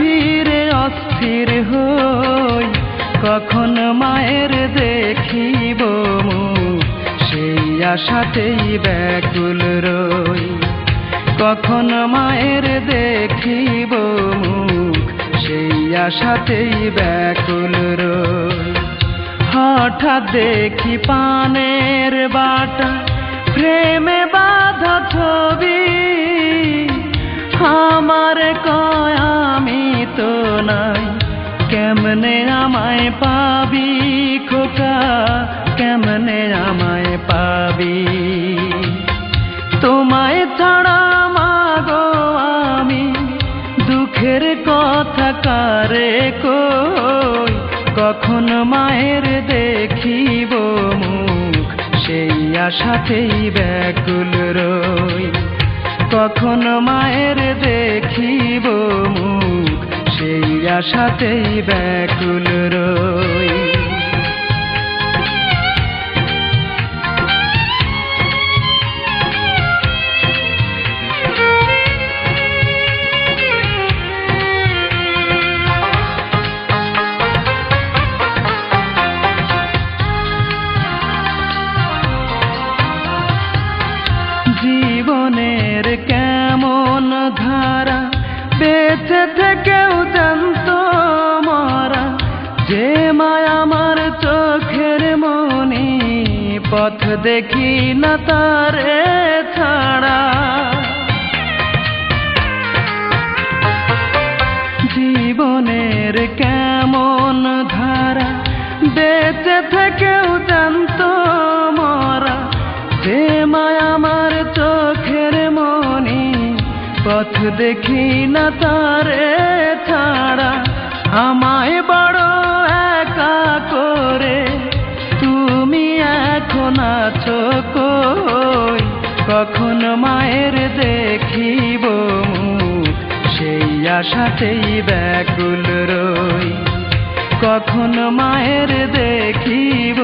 ফিরে অস্থির হই, কখন মায়ের দেখিব মুখ সেই আশাতেই ব্যাকুল রই। কখন মায়ের দেখিব মুখ সেই আশাতেই ব্যাকুল রই। হঠাৎ দেখি পানের বাটা প্রেমে বাঁধা ছবি, আমার কয় আমি তো নাই, কেমনে আমায় পাবি খোকা, কেমনে আমায় পাবি। তোমায় ছাড়া মাগো আমি দুঃখের কথা কারে কই, কখন মায়ের দেখিব মুখ সেই আশাতেই ব্যাকুল রই। কখন মায়ের দেখিব মুখ সেই আশাতেই ব্যাকুল রই। জীবনের কেমন ধারা বেঁচে থেকেও জানতো মরা, যে মায়া আমার চোখের মনি পথ দেখি না তারে ছাড়া। জীবনের কেমন ধারা বেঁচে থেকেও জানতো মরা, যে মায়া আমার চোখের মনি পথ দেখি না তারে ছাড়া। আমায় বড় একা করে তুমি এখন আছো কই, কখন মায়ের দেখিব মুখ সেই আশাতেই ব্যাকুল রই। কখন মায়ের দেখিব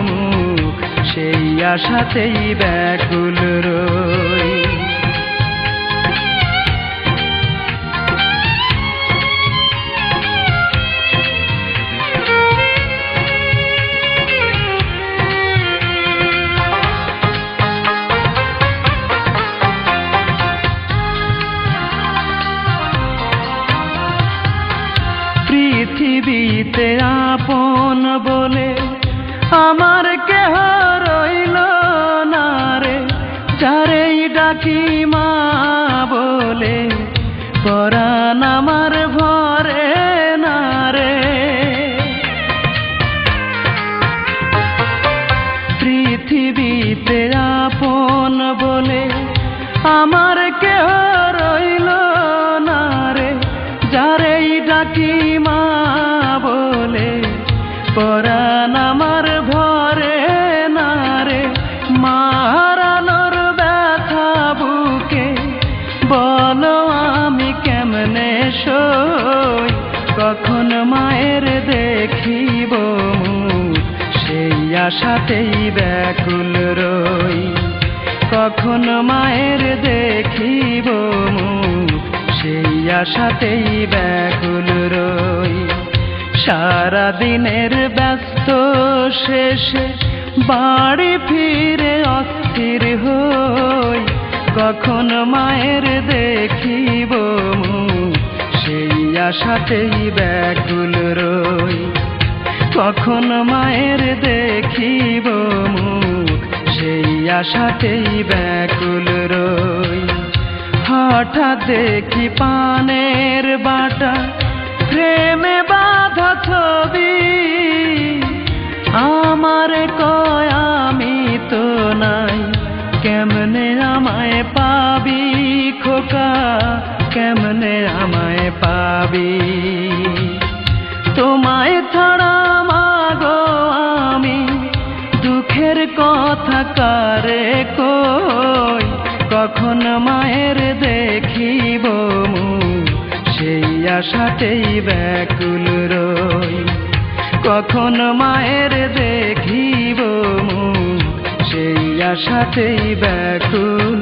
মুখ সেই আশাতেই ব্যাকুল রই। পৃথিবীতে আপন বলে আমার কেহ রইল না রে, যারেই ডাকি মা বলে পরাণ আমার ভরে না রে। পৃথিবীতে আপন বলে আমার কেহ রইল না রে, যারেই ডাকি মা বলে পরাণ আমার ভরে না রে। মা হারানোর ব্যথা বুকে বলো আমি কেমনে সই, কখন মায়ের দেখিব মুখ সেই আশাতেই ব্যাকুল রই। কখন মায়ের দেখিব মুখ সেই আশাতেই ব্যাকুল রই। সারা দিনের ব্যস্ত শেষে বাড়ি ফিরে অস্থির হই, কখন মায়ের দেখিব মুখ সেই আশাতেই ব্যাকুল রই। কখন মায়ের দেখিব মুখ সেই আশাতেই ব্যাকুল রই। হঠাৎ দেখি পানের বাটা প্রেমে বাঁধা ছবি, আমার কয় আমি তো নাই, কেমনে আমায় পাবি খোকা, কেমনে আমায় পাবি। তোমায় ছাড়া মাগো আমি দুঃখের কথা কারে কই, কখন মায়ের দেখিব মুখ সেই আশাতেই ব্যাকুল রই। কখন মায়ের দেখিব মুখ সেই আশাতেই ব্যাকুল